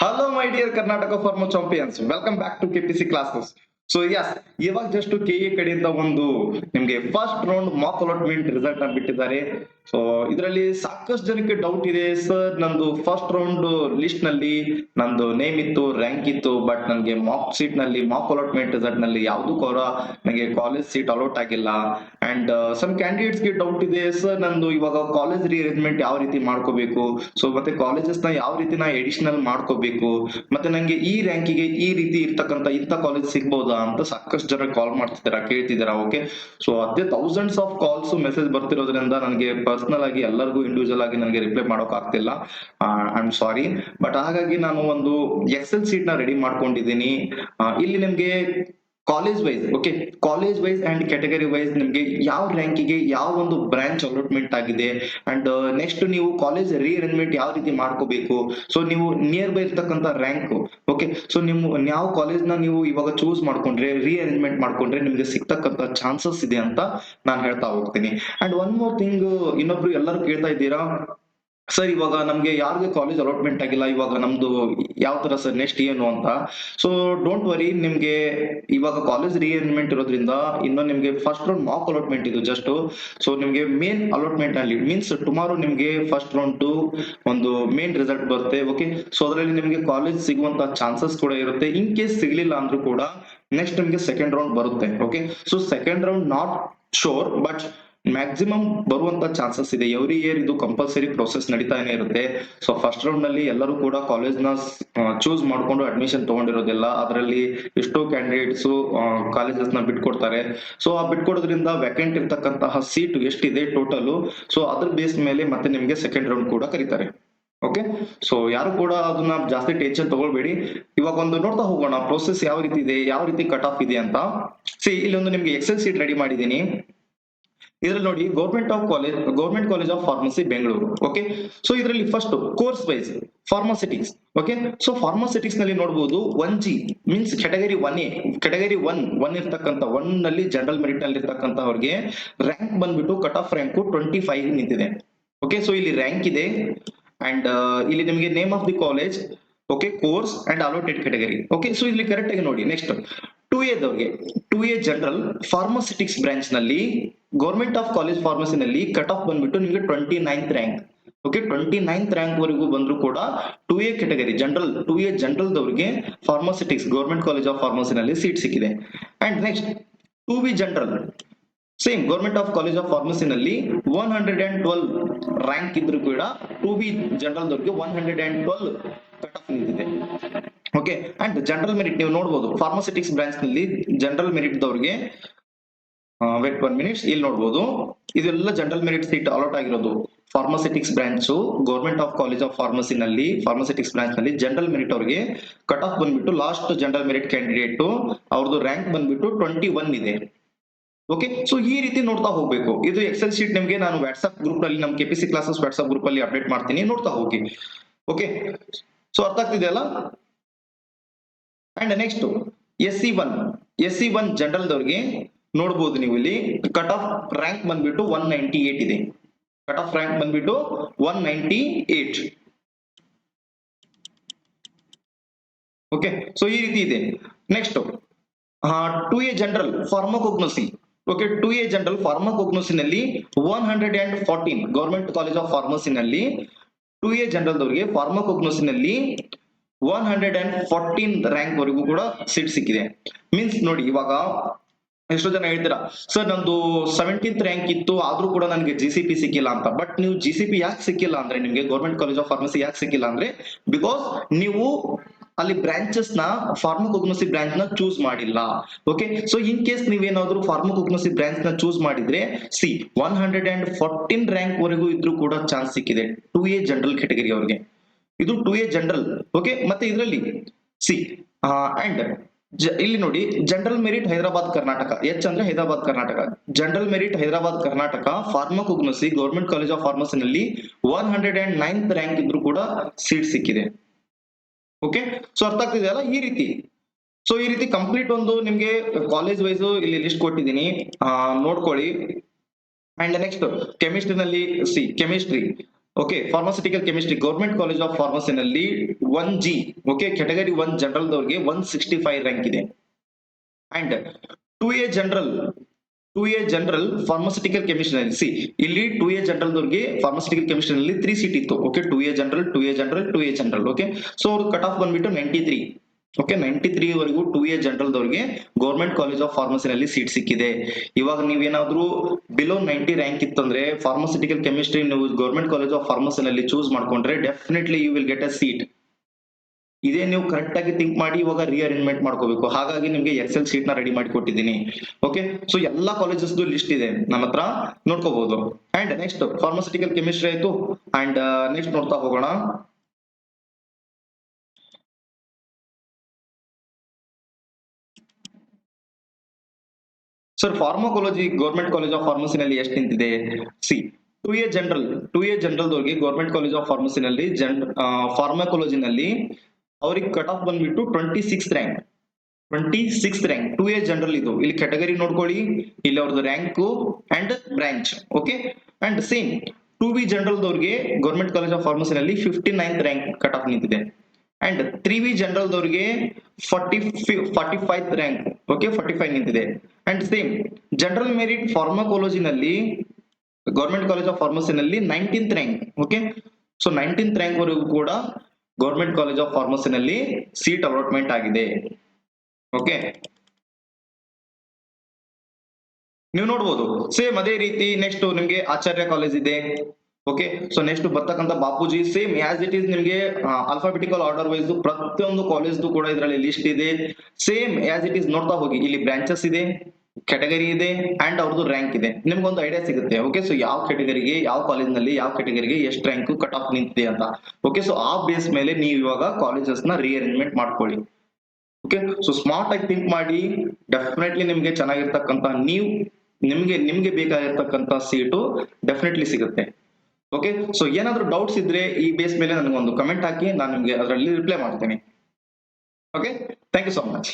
Hello, my dear Karnataka Former Champions. Welcome back to KPC classes. So yes, ಇವಾಗ just KEA ಕಡೆಯಿಂದ ಒಂದು ನಿಮ್ಗೆ first round mock allotment result ಅನ್ನು ಬಿಟ್ಟಿದ್ದಾರೆ. So ಇದರಲ್ಲಿ ಸಾಕಷ್ಟು ಜನಕ್ಕೆ ಡೌಟ್ ಇದೆ, ಸರ್ ನಂದು ಫಸ್ಟ್ ರೌಂಡ್ ಲಿಸ್ಟ್ ನಲ್ಲಿ ನಂದು ನೇಮ್ ಇತ್ತು, ರ್ಯಾಂಕ್ ಇತ್ತು, ಬಟ್ ನನಗೆ ಮಾಕ್ ಸೀಟ್ ನಲ್ಲಿ ಮಾಕ್ ಅಲಾಟ್ಮೆಂಟ್ ರಿಸಲ್ಟ್ ನಲ್ಲಿ ಯಾವ್ದು ಕೂಡ ನನಗೆ ಕಾಲೇಜ್ ಸೀಟ್ ಅಲೋಟ್ ಆಗಿಲ್ಲ. ಅಂಡ್ ಸಮ್ ಕ್ಯಾಂಡಿಡೇಟ್ಸ್ ಗೆ ಡೌಟ್ ಇದೆ, ಸರ್ ನಂದು ಇವಾಗ ಕಾಲೇಜ್ ರಿಅರೇಂಜ್ಮೆಂಟ್ ಯಾವ ರೀತಿ ಮಾಡ್ಕೋಬೇಕು, ಸೊ ಮತ್ತೆ ಕಾಲೇಜಸ್ ನ ಯಾವ ರೀತಿ ನಾ ಎಡಿಷನಲ್ ಮಾಡ್ಕೋಬೇಕು, ಮತ್ತೆ ನಂಗೆ ಈ ರ್ಯಾಂಕಿಗೆ ಈ ರೀತಿ ಇರ್ತಕ್ಕಂಥ ಇಂಥ ಕಾಲೇಜ್ ಸಿಗ್ಬಹುದಾ ಅಂತ ಸಾಕಷ್ಟು ಜನ ಕಾಲ್ ಮಾಡ್ತಿದ್ದೀರಾ, ಕೇಳ್ತಿದ್ದೀರಾ. ಓಕೆ, ಸೊ ಅದೇ ಥೌಸಂಡ್ಸ್ ಆಫ್ ಕಾಲ್ಸ್ ಮೆಸೇಜ್ ಬರ್ತಿರೋದ್ರಿಂದ ನನಗೆ ಪರ್ಸನಲ್ ಆಗಿ ಎಲ್ಲರಿಗೂ ಇಂಡಿವಿಜುವಲ್ ಆಗಿ ನನಗೆ ರಿಪ್ಲೈ ಮಾಡೋಕ್ ಆಗ್ತಿಲ್ಲ. ಐ ಆಮ್ ಸಾರಿ, ಬಟ್ ಹಾಗಾಗಿ ನಾನು ಒಂದು ಎಕ್ಸೆಲ್ ಶೀಟ್ ನ ರೆಡಿ ಮಾಡ್ಕೊಂಡಿದ್ದೀನಿ. ಇಲ್ಲಿ ನಿಮ್ಗೆ college wise, okay, college wise and category wise ನಿಮ್ಗೆ ಯಾವ ರ್ಯಾಂಕಿಗೆ ಯಾವ ಒಂದು ಬ್ರಾಂಚ್ ಅಲಾಟ್ಮೆಂಟ್ ಆಗಿದೆ, ಅಂಡ್ ನೆಕ್ಸ್ಟ್ ನೀವು ಕಾಲೇಜ್ ರಿಅರೇಂಜ್ಮೆಂಟ್ ಯಾವ ರೀತಿ ಮಾಡ್ಕೋಬೇಕು, ಸೊ ನೀವು ನಿಯರ್ ಬೈ ಇರ್ತಕ್ಕಂಥ ರ್ಯಾಂಕ್, ಓಕೆ, ಸೊ ನಿಮ್ಮ ಯಾವ ಕಾಲೇಜ್ ನ ನೀವು ಇವಾಗ ಚೂಸ್ ಮಾಡ್ಕೊಂಡ್ರೆ ರಿಅರೇಂಜ್ಮೆಂಟ್ ಮಾಡ್ಕೊಂಡ್ರೆ ನಿಮ್ಗೆ ಸಿಗ್ತಕ್ಕಂಥ ಚಾನ್ಸಸ್ ಇದೆ ಅಂತ ನಾನು ಹೇಳ್ತಾ ಹೋಗ್ತೀನಿ. ಅಂಡ್ ಒನ್ ಮೋರ್ ಥಿಂಗ್, ಇನ್ನೊಬ್ರು ಎಲ್ಲರೂ ಕೇಳ್ತಾ ಇದ್ದೀರಾ, ಸರ್ ಇವಾಗ ನಮ್ಗೆ ಯಾರಿಗೆ ಕಾಲೇಜ್ ಅಲಾಟ್ಮೆಂಟ್ ಆಗಿಲ್ಲ, ಇವಾಗ ನಮ್ದು ಯಾವ ತರ ಸರ್ ನೆಕ್ಸ್ಟ್ ಏನು ಅಂತ. ಸೊ ಡೋಂಟ್ ವರಿ, ನಿಮ್ಗೆ ಇವಾಗ ಕಾಲೇಜ್ ರಿಅರೇಂಜ್ಮೆಂಟ್ ಇರೋದ್ರಿಂದ ಇನ್ನು ನಿಮ್ಗೆ ಫಸ್ಟ್ ರೌಂಡ್ ಮಾಕ್ ಅಲಾಟ್ಮೆಂಟ್ ಇದು ಜಸ್ಟ್. ಸೊ ನಿಮ್ಗೆ ಮೇನ್ ಅಲಾಟ್ಮೆಂಟ್ ಅಲ್ಲಿ ಮೀನ್ಸ್ ಟುಮಾರೋ ನಿಮ್ಗೆ ಫಸ್ಟ್ ರೌಂಡ್ ಒಂದು ಮೇನ್ ರಿಸಲ್ಟ್ ಬರುತ್ತೆ. ಓಕೆ, ಸೊ ಅದರಲ್ಲಿ ನಿಮ್ಗೆ ಕಾಲೇಜ್ ಸಿಗುವಂತ ಚಾನ್ಸಸ್ ಕೂಡ ಇರುತ್ತೆ. ಇನ್ ಕೇಸ್ ಸಿಗ್ಲಿಲ್ಲ ಅಂದ್ರೂ ಕೂಡ ನೆಕ್ಸ್ಟ್ ನಿಮ್ಗೆ ಸೆಕೆಂಡ್ ರೌಂಡ್ ಬರುತ್ತೆ. Okay, so second round not sure, but maximum ಬರುವಂತ ಚಾನ್ಸಸ್ ಇದೆ. ಎವ್ರಿ ಇಯರ್ ಇದು ಕಂಪಲ್ಸರಿ ಪ್ರೊಸೆಸ್ ನಡೀತಾನೆ ಇರುತ್ತೆ. ಸೊ ಫಸ್ಟ್ ರೌಂಡ್ ನಲ್ಲಿ ಎಲ್ಲರೂ ಕೂಡ ಕಾಲೇಜ್ ನ ಚೂಸ್ ಮಾಡ್ಕೊಂಡು ಅಡ್ಮಿಷನ್ ತಗೊಂಡಿರೋದಿಲ್ಲ. ಅದರಲ್ಲಿ ಎಷ್ಟೋ ಕ್ಯಾಂಡಿಡೇಟ್ಸ್ ಕಾಲೇಜಸ್ ನ ಬಿಟ್ಕೊಡ್ತಾರೆ. ಸೊ ಆ ಬಿಟ್ಕೊಡೋದ್ರಿಂದ ವ್ಯಾಕೆಂಟ್ ಇರ್ತಕ್ಕಂತಹ ಸೀಟ್ ಎಷ್ಟಿದೆ ಟೋಟಲ್, ಸೊ ಅದ್ರ ಬೇಸ್ ಮೇಲೆ ಮತ್ತೆ ನಿಮ್ಗೆ ಸೆಕೆಂಡ್ ರೌಂಡ್ ಕೂಡ ಕರೀತಾರೆ. ಓಕೆ, ಸೊ ಯಾರು ಕೂಡ ಅದನ್ನ ಜಾಸ್ತಿ ಟೆನ್ಷನ್ ತಗೊಳ್ಬೇಡಿ. ಇವಾಗ ಒಂದು ನೋಡ್ತಾ ಹೋಗೋಣ ಪ್ರೋಸೆಸ್ ಯಾವ ರೀತಿ ಇದೆ, ಯಾವ ರೀತಿ ಕಟ್ ಆಫ್ ಇದೆ ಅಂತ. ಇಲ್ಲಿ ಒಂದು ನಿಮ್ಗೆ ಎಕ್ಸೆಲ್ ಶೀಟ್ ರೆಡಿ ಮಾಡಿದೀನಿ. ಇದ್ರಲ್ಲಿ ನೋಡಿ, government college of pharmacy Bengaluru. Okay, so ಇದರಲ್ಲಿ first course wise pharmaceutics. Okay, so pharmaceutics ನಲ್ಲಿ ನೋಡಬಹುದು 1G ಮೀನ್ಸ್ ಕ್ಯಾಟಗರಿ ಒನ್ ಇರ್ತಕ್ಕಂಥ ಒನ್ ನಲ್ಲಿ ಜನರಲ್ ಮೆರಿಟ್ ನಲ್ಲಿ ಇರ್ತಕ್ಕಂಥವ್ರಿಗೆ ರ್ಯಾಂಕ್ ಬಂದ್ಬಿಟ್ಟು ಕಟ್ ಆಫ್ ರ್ಯಾಂಕ್ 25 ನಿಂತಿದೆ. ಓಕೆ, ಸೊ ಇಲ್ಲಿ ರ್ಯಾಂಕ್ ಇದೆ ಅಂಡ್ ಇಲ್ಲಿ ನಿಮಗೆ name of the college, okay, course and allotted category. Okay, so ಇಲ್ಲಿ ಕರೆಕ್ಟ್ ಆಗಿ ನೋಡಿ. ನೆಕ್ಸ್ಟ್ 2A ದವರಿಗೆ 2A ಜನರಲ್ ಫಾರ್ಮಾಸಿಟಿಕ್ಸ್ ಬ್ರಾಂಚ್ ನಲ್ಲಿ ಗೌರ್ಮೆಂಟ್ ಆಫ್ ಕಾಲೇಜ್ ಫಾರ್ಮಸಿ ನಲ್ಲಿ ಕಟ್ ಆಫ್ ಬಂದ್ಬಿಟ್ಟು ನಿಮಗೆ 29th rank. Okay, 29th rank ವರೆಗೂ ಬಂದ್ರು ಕೂಡ 2A category general 2A general ದವರಿಗೆ pharmaceutics government college of pharmacy ನಲ್ಲಿ ಸೀಟ್ ಸಿಕ್ಕಿದೆ. And next 2B general same government of college of pharmacy ನಲ್ಲಿ 112 ರ್ಯಾಂಕ್ ಇದ್ರು ಕೂಡ 2B ಜನರಲ್ ದವರಿಗೆ 112 ಕಟ್ ಆಫ್ ನಿಂತಿದೆ. ಓಕೆ, ಅಂಡ್ ಜನರಲ್ ಮೆರಿಟ್ ನೀವು ನೋಡಬಹುದು ಫಾರ್ಮಾಸಿಟಿಕ್ಸ್ ಬ್ರಾಂಚ್ ನಲ್ಲಿ ಜನರಲ್ ಮೆರಿಟ್ ದವರಿಗೆ ವೇಟ್ 1 minute, ಇಲ್ಲಿ ನೋಡಬಹುದು ಇದೆಲ್ಲ ಜನರಲ್ ಮೆರಿಟ್ ಸೀಟ್ ಅಲಾಟ್ ಆಗಿರೋದು. Pharmaceutics branch government of college of pharmacy ನಲ್ಲಿ ಫಾರ್ಮಾಸಿಟಿಕ್ಸ್ ಬ್ರಾಂಚ್ ನಲ್ಲಿ ಜನರಲ್ ಮೆರಿಟ್ ಅವರಿಗೆ ಕಟ್ ಆಫ್ ಬಂದ್ಬಿಟ್ಟು ಲಾಸ್ಟ್ ಜನರಲ್ ಮೆರಿಟ್ ಕ್ಯಾಂಡಿಡೇಟ್ ಅವ್ರದ್ದು ರ್ಯಾಂಕ್ ಬಂದ್ಬಿಟ್ಟು 21 ಇದೆ. ಓಕೆ, ಸೊ ಈ ರೀತಿ ನೋಡ್ತಾ ಹೋಗ್ಬೇಕು. ಇದು ಎಕ್ಸೆಲ್ ಶೀಟ್ ನಿಮ್ಗೆ ನಾನು ವಾಟ್ಸ್ಆಪ್ ಗ್ರೂಪ್ ನಲ್ಲಿ ನಮ್ಮ ಕೆಪಿಸಿ ಕ್ಲಾಸಸ್ ವಾಟ್ಸ್ಆಪ್ ಗ್ರೂಪ್ ಅಲ್ಲಿ ಅಪ್ಡೇಟ್ ಮಾಡ್ತೀನಿ, ನೋಡ್ತಾ ಹೋಗಿ. ಓಕೆ, ಸೊ ಅರ್ಥ ಆಗ್ತಿದೆಯಲ್ಲ. ಅಂಡ್ ನೆಕ್ಸ್ಟ್ SC1 ಜನರಲ್ ದವರಿಗೆ ನೋಡಬಹುದು ನೀವು ಇಲ್ಲಿ ಕಟ್ ಆಫ್ ರ್ಯಾಂಕ್ ಬಂದ್ಬಿಟ್ಟು 198 ಇದೆ. ಕಟ್ ಆಫ್ ರ್ಯಾಂಕ್ ಬಂದ್ಬಿಟ್ಟು 198. ಓಕೆ, ಸೊ ಈ ರೀತಿ ಇದೆ. Next 2A general pharmacognosy. Okay, 2A general pharmacognosy ನಲ್ಲಿ 114 ಗೌರ್ಮೆಂಟ್ ಕಾಲೇಜ್ ಆಫ್ ಫಾರ್ಮಸಿ ನಲ್ಲಿ 2A ಜನರಲ್ ದವರಿಗೆ ಫಾರ್ಮಾಕೋಗ್ನೋಸಿ ನಲ್ಲಿ 114 ರ್ಯಾಂಕ್ ವರೆಗೂ ಕೂಡ ಸೀಟ್ ಸಿಕ್ಕಿದೆ. ಮೀನ್ಸ್ ನೋಡಿ, ಇವಾಗ ಎಷ್ಟೋ ಜನ ಹೇಳ್ತೀರಾ, ಸರ್ ನಂದು 17th ರ್ಯಾಂಕ್ ಇತ್ತು ಆದ್ರೂ ಕೂಡ ನನಗೆ GCP ಸಿಕ್ಕಿಲ್ಲ ಅಂತ. ಬಟ್ ನೀವು GCP ಯಾಕೆ ಸಿಕ್ಕಿಲ್ಲ ಅಂದ್ರೆ, ನಿಮ್ಗೆ ಗೌರ್ಮೆಂಟ್ ಕಾಲೇಜ್ ಆಫ್ ಫಾರ್ಮಸಿ ಯಾಕೆ ಸಿಕ್ಕಿಲ್ಲ ಅಂದ್ರೆ, ಬಿಕಾಸ್ ನೀವು ಅಲ್ಲಿ ಬ್ರಾಂಚಸ್ ನ ಫಾರ್ಮಕೋಗ್ನೋಸಿ ಬ್ರಾಂಚ್ ನ ಚೂಸ್ ಮಾಡಿಲ್ಲ. ಓಕೆ, ಸೊ ಇನ್ ಕೇಸ್ ನೀವೇನಾದ್ರೂ ಫಾರ್ಮಕೋಗ್ನೋಸಿ ಬ್ರಾಂಚ್ ನ ಚೂಸ್ ಮಾಡಿದ್ರೆ 114 ರ್ಯಾಂಕ್ ವರೆಗೂ ಇದ್ರೂ ಕೂಡ ಚಾನ್ಸ್ ಸಿಕ್ಕಿದೆ 2A ಜನರಲ್ ಕ್ಯಾಟಗರಿ ಅವರಿಗೆ. ಇದು 2A ಜನರಲ್. ಓಕೆ, ಮತ್ತೆ ಇದರಲ್ಲಿ ಅಂಡ್ ಇಲ್ಲಿ ನೋಡಿ general merit Hyderabad Karnataka, H ಅಂದ್ರೆ Hyderabad Karnataka, general merit Hyderabad Karnataka pharmacognosy government college of pharmacy ನಲ್ಲಿ 109th ರ್ಯಾಂಕ್ ಇದ್ರೂ ಕೂಡ ಸೀಟ್ ಸಿಕ್ಕಿದೆ. ಓಕೆ, ಸೊ ಅರ್ಥ ಆಗ್ತಿದೆಯಲ್ಲ ಈ ರೀತಿ. ಸೊ ಈ ರೀತಿ ಕಂಪ್ಲೀಟ್ ಒಂದು ನಿಮ್ಗೆ ಕಾಲೇಜ್ ವೈಸ್ ಇಲ್ಲಿ ಲಿಸ್ಟ್ ಕೊಟ್ಟಿದ್ದೀನಿ, ನೋಡ್ಕೊಳ್ಳಿ. ಅಂಡ್ ನೆಕ್ಸ್ಟ್ ಕೆಮಿಸ್ಟ್ರಿ ನಲ್ಲಿ chemistry okay, pharmaceutical chemistry government college of ಫಾರ್ಮಸಿನಲ್ಲಿ 1G, ಓಕೆ, ಕ್ಯಾಟಗರಿ 1 ಜನರಲ್ ದವರಿಗೆ 165 ರ್ಯಾಂಕ್ ಇದೆ. And 2A general, 2A general pharmaceutical chemistry see ಇಲ್ಲಿ 2A ಜನರಲ್ ದವರಿಗೆ ಫಾರ್ಮಾಸ್ಯೂಟಿಕಲ್ ಕೆಮಿಸ್ಟ್ರಿ ನಲ್ಲಿ 3 ಸೀಟ್ ಇತ್ತು. Okay, 2A general, 2A general, 2A general. Okay, so ಅವ್ರ cut off ಬಂದ್ಬಿಟ್ಟು 93. Okay, 93 ವರೆಗೂ 2A general ದವರಿಗೆ government college of ಫಾರ್ಮಸಿನಲ್ಲಿ seat ಸಿಕ್ಕಿದೆ. ಇವಾಗ ನೀವೇನಾದ್ರೂ ಬಿಲೋ 90 ರ್ಯಾಂಕ್ ಇತ್ತಂದ್ರೆ ಫಾರ್ಮಾಸ್ಯೂಟಿಕಲ್ ಕೆಮಿಸ್ಟ್ರಿ ನೀವು ಗೌರ್ಮೆಂಟ್ ಕಾಲೇಜ್ ಆಫ್ ಫಾರ್ಮಸಿನಲ್ಲಿ ಚೂಸ್ ಮಾಡ್ಕೊಂಡ್ರೆ definitely you will get a seat. ಇದೇ ನೀವು ಕರೆಕ್ಟ್ ಆಗಿ ಥಿಂಕ್ ಮಾಡಿ ಇವಾಗ ರಿಅರೇಂಜ್ಮೆಂಟ್ ಮಾಡ್ಕೋಬೇಕು. ಹಾಗಾಗಿ ನಿಮ್ಗೆ ಎಕ್ಸೆಲ್ ಶೀಟ್ ನ ರೆಡಿ ಮಾಡಿ ಕೊಟ್ಟಿದ್ದೀನಿ. ಓಕೆ, ಸೊ ಎಲ್ಲಾ ಕಾಲೇಜಸ್ ಲಿಸ್ಟ್ ಇದೆ ನನ್ನ ಹತ್ರ, ನೋಡ್ಕೋಬಹುದು. ಅಂಡ್ ನೆಕ್ಸ್ಟ್ ಫಾರ್ಮಾಸ್ಯೂಟಿಕಲ್ ಕೆಮಿಸ್ಟ್ರಿ ಆಯ್ತು. ಅಂಡ್ ನೆಕ್ಸ್ಟ್ ನೋಡ್ತಾ ಹೋಗೋಣ. Sir pharmacology government college of ಫಾರ್ಮಸಿನಲ್ಲಿ ಎಷ್ಟು ನಿಂತಿದೆ? See 2A general, 2A general ದವರಿಗೆ ಗೌರ್ಮೆಂಟ್ ಕಾಲೇಜ್ ಆಫ್ ಫಾರ್ಮಸಿನಲ್ಲಿ ಫಾರ್ಮಕಾಲಜಿನಲ್ಲಿ ಅವ್ರಿಗೆ ಕಟ್ ಆಫ್ ಬಂದ್ಬಿಟ್ಟು 26 ರ್ಯಾಂಕ್, 26 ರ್ಯಾಂಕ್ 2A ಜನರಲ್. ಇದು ಇಲ್ಲಿ ಕ್ಯಾಟಗರಿ ನೋಡ್ಕೊಳ್ಳಿ, ಇಲ್ಲಿ ಅವ್ರದ್ದು rank and branch. Okay, and same 2B general ದವರಿಗೆ ಗೌರ್ಮೆಂಟ್ ಕಾಲೇಜ್ ಆಫ್ ಫಾರ್ಮಸಿನಲ್ಲಿ 59th ರ್ಯಾಂಕ್ ಕಟ್ ಆಫ್ ನಿಂತಿದೆ. ಅಂಡ್ 3B ಜನರಲ್ ದವರಿಗೆ 45th ರ್ಯಾಂಕ್, ಓಕೆ, 45 ನಿಂತಿದೆ. ಅಂಡ್ ಸೇಮ್ ಜನರಲ್ ಮೆರಿಟ್ ಫಾರ್ಮಕಾಲಜಿನಲ್ಲಿ ಗೌರ್ಮೆಂಟ್ ಕಾಲೇಜ್ ಆಫ್ ಫಾರ್ಮಸಿನಲ್ಲಿ 19th rank. Okay, so 19th rank ವರೆಗೂ ಕೂಡ government college of ಫಾರ್ಮಸಿನಲ್ಲಿ ಸೀಟ್ ಅಲಾಟ್ಮೆಂಟ್ ಆಗಿದೆ. ಓಕೆ, ನೀವು ನೋಡ್ಬೋದು. ಸೇಮ್ ಅದೇ ರೀತಿ ನೆಕ್ಸ್ಟ್ ನಿಮ್ಗೆ ಆಚಾರ್ಯ ಕಾಲೇಜ್ ಇದೆ. ಓಕೆ, ಸೊ ನೆಕ್ಸ್ಟ್ ಬರ್ತಕ್ಕಂಥ Bapuji same as it is ನಿಮ್ಗೆ ಆಲ್ಫಾಬೆಟಿಕಲ್ ಆರ್ಡರ್ ವೈಸ್ ಪ್ರತಿಯೊಂದು ಕಾಲೇಜ್ದು ಕೂಡ ಇದರಲ್ಲಿ ಲಿಸ್ಟ್ ಇದೆ. ಸೇಮ್ ಆಸ್ ಇಟ್ ಈಸ್ ನೋಡ್ತಾ ಹೋಗಿ. ಇಲ್ಲಿ ಬ್ರಾಂಚಸ್ ಇದೆ, ಕ್ಯಾಟಗರಿ ಇದೆ ಅಂಡ್ ಅವ್ರದ್ದು ರ್ಯಾಂಕ್ ಇದೆ. ನಿಮ್ಗೊಂದು ಐಡಿಯಾ ಸಿಗುತ್ತೆ. ಓಕೆ, ಸೊ ಯಾವ ಕ್ಯಾಟಗರಿಗೆ ಯಾವ ಕಾಲೇಜ್ನಲ್ಲಿ ಯಾವ ಕ್ಯಾಟಗರಿಗೆ ಎಷ್ಟು ರ್ಯಾಂಕ್ ಕಟ್ ಆಫ್ ನಿಂತಿದೆ ಅಂತ. ಓಕೆ, ಸೊ ಆ ಬೇಸ್ ಮೇಲೆ ನೀವು ಇವಾಗ ಕಾಲೇಜಸ್ ನ ರಿಅರೇಂಜ್ಮೆಂಟ್ ಮಾಡ್ಕೊಳ್ಳಿ. ಓಕೆ, ಸೊ ಸ್ಮಾರ್ಟ್ ಆಗಿ ಥಿಂಕ್ ಮಾಡಿ. ಡೆಫಿನೆಟ್ಲಿ ನಿಮ್ಗೆ ಚೆನ್ನಾಗಿರ್ತಕ್ಕಂಥ ನಿಮ್ಗೆ ಬೇಕಾಗಿರ್ತಕ್ಕಂಥ ಸೀಟು ಡೆಫಿನೆಟ್ಲಿ ಸಿಗುತ್ತೆ. ಓಕೆ, ಸೊ ಏನಾದ್ರೂ ಡೌಟ್ಸ್ ಇದ್ರೆ ಈ ಬೇಸ್ ಮೇಲೆ ನನಗೊಂದು ಕಮೆಂಟ್ ಹಾಕಿ, ನಾನು ನಿಮ್ಗೆ ಅದರಲ್ಲಿ ರಿಪ್ಲೈ ಮಾಡ್ತೇನೆ. Okay, thank you so much.